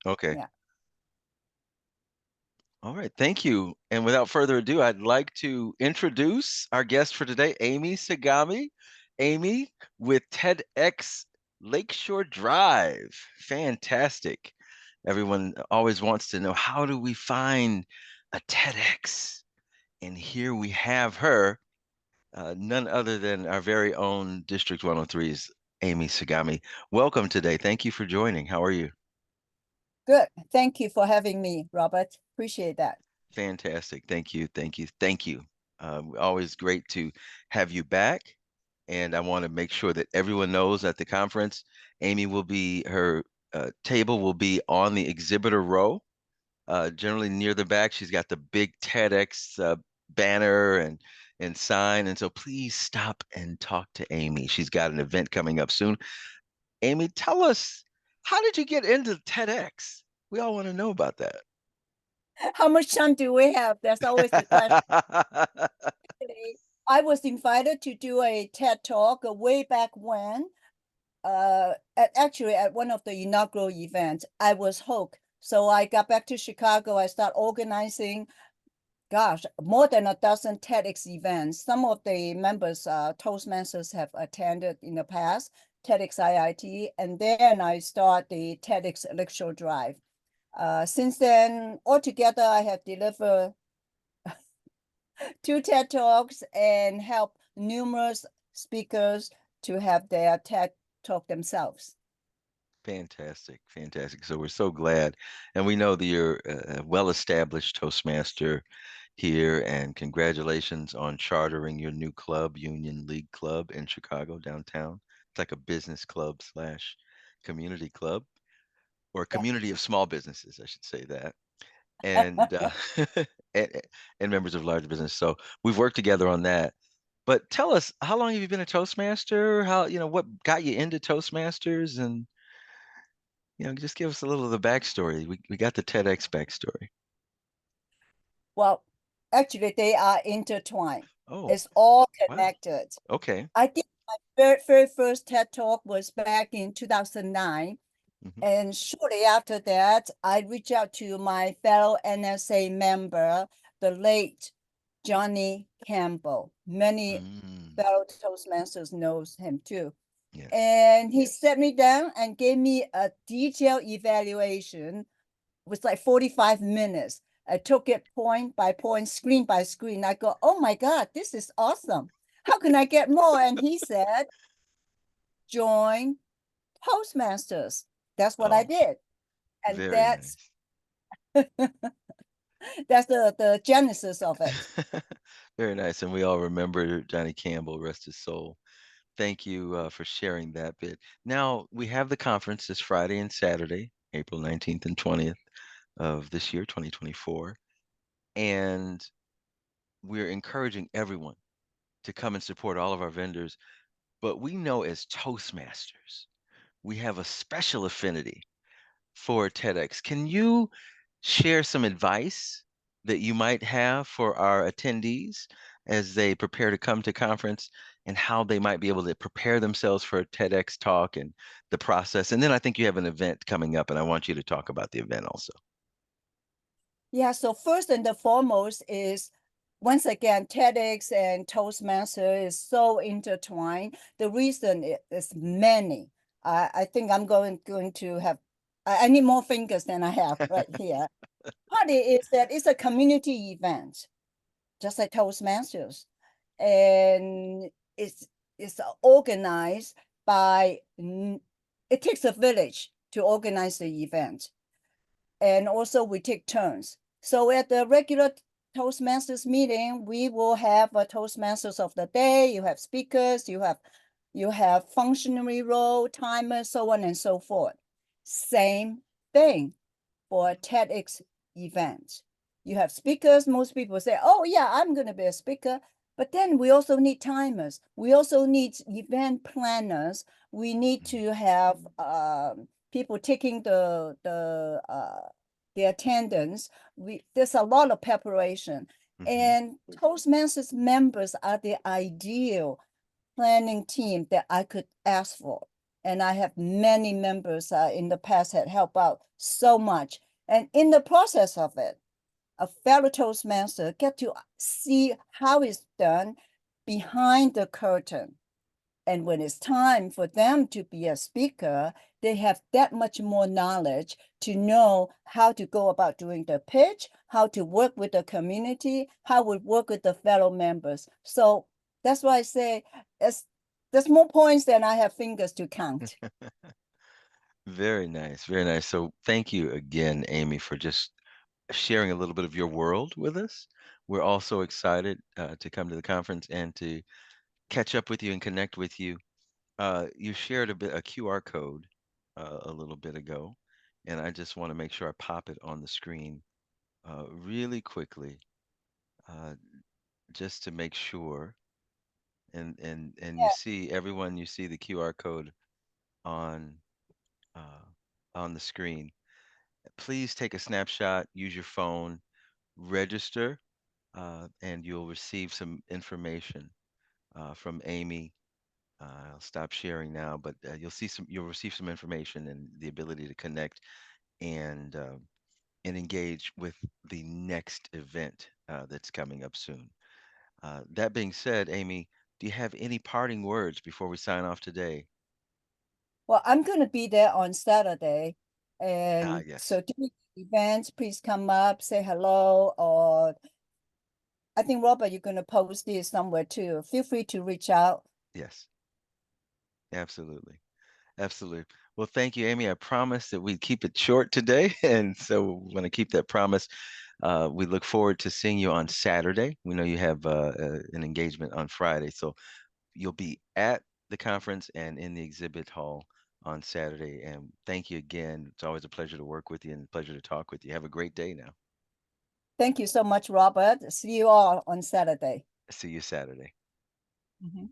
Okay. Yeah. All right. Thank you. And without further ado, I'd like to introduce our guest for today, Amy Segami. Amy with TEDx Lakeshore Drive. Fantastic. Everyone always wants to know, how do we find a TEDx? And here we have her, none other than our very own District 103's Amy Segami. Welcome today. Thank you for joining. How are you? Good. Thank you for having me, Robert. Appreciate that. Fantastic. Thank you. Thank you. Thank you. Always great to have you back. And I want to make sure that everyone knows at the conference, Amy will be, her table will be on the exhibitor row, generally near the back. She's got the big TEDx banner and sign. And so please stop and talk to Amy. She's got an event coming up soon. Amy, tell us, how did you get into TEDx? We all want to know about that. How much time do we have? That's always the question. I was invited to do a TED Talk way back when, actually at one of the inaugural events. I was hooked. So I got back to Chicago. I started organizing, gosh, more than a dozen TEDx events. Some of the members, Toastmasters, have attended in the past, TEDx IIT, and then I start the TEDxLakeShoreDrive. Since then, altogether, I have delivered 2 TED Talks and helped numerous speakers to have their TED Talk themselves. Fantastic, fantastic. So we're so glad, and we know that you're a well-established Toastmaster here, and congratulations on chartering your new club, Union League Club in Chicago downtown. It's like a business club slash community club, or a Yeah. community of small businesses, I should say that, and and, and members of large business. So we've worked together on that. But tell us, how long have you been a Toastmaster? How, what got you into Toastmasters? And just give us a little of the backstory. We got the TEDx backstory. Well, actually, they are intertwined. Oh, It's all wow. connected. Okay. I think my very first TED Talk was back in 2009. Hmm. And shortly after that, I reached out to my fellow NSA member, the late Johnny Campbell. Many Mm, fellow Toastmasters knows him too. yes. And he sat me down and gave me a detailed evaluation. It was like 45 minutes. I took it point by point, screen by screen. I go, oh my God, this is awesome. How can I get more? And he said, join Toastmasters. That's what I Oh, did. And very that's nice. that's the genesis of it. Very nice. And we all remember Johnny Campbell, rest his soul. Thank you for sharing that bit. Now, we have the conference this Friday and Saturday, April 19th and 20th of this year, 2024. And we're encouraging everyone to come and support all of our vendors. But we know as Toastmasters, we have a special affinity for TEDx. Can you share some advice that you might have for our attendees as they prepare to come to conference, and how they might be able to prepare themselves for a TEDx talk and the process? And then I think you have an event coming up, and I want you to talk about the event also. Yeah, so first and the foremost is, once again, TEDx and Toastmaster is so intertwined. The reason is many. I think I'm going to have, I need more fingers than I have right here. Part is that it's a community event, just like Toastmasters. And it's it's organized by, it takes a village to organize the event. And also we take turns. So at the regular Toastmasters meeting, we will have a Toastmasters of the day. You have speakers, you have functionary role, timers, so on and so forth. Same thing for a TEDx event. You have speakers. Most people say, oh yeah, I'm going to be a speaker. But then we also need timers. We also need event planners. We need Mm. to have people taking the attendance. There's a lot of preparation. Mhm. And Toastmasters members are the ideal planning team that I could ask for. And I have many members in the past that help out so much. And in the process of it, a fellow Toastmaster get to see how it's done behind the curtain. And when it's time for them to be a speaker, they have that much more knowledge to know how to go about doing the pitch, how to work with the community, how to work with the fellow members. So that's why I say there's more points than I have fingers to count. Very nice, very nice. So thank you again, Amy, for just sharing a little bit of your world with us. We're also excited to come to the conference and to catch up with you and connect with you. You shared a QR code a little bit ago, and I just want to make sure I pop it on the screen really quickly, uh, just to make sure. And you Yeah. see everyone, you see the QR code on uh, on the screen. Please take a snapshot, use your phone, register, and you'll receive some information from Amy. I'll stop sharing now, but you'll receive some information and the ability to connect and and engage with the next event that's coming up soon. That being said, Amy, do you have any parting words before we sign off today? Well, I'm going to be there on Saturday. Ah, And yes, so during the events, please come up, say hello, or I think, Robert, you're going to post this somewhere too. Feel free to reach out. yes, absolutely. Absolutely. Well, thank you, Amy. I promised that we'd keep it short today, and so we're going to keep that promise. We look forward to seeing you on Saturday. We know you have an engagement on Friday, so you'll be at the conference and in the exhibit hall on Saturday. And thank you again. It's always a pleasure to work with you and a pleasure to talk with you. Have a great day now. Thank you so much, Robert. See you all on Saturday. See you Saturday. Mhm.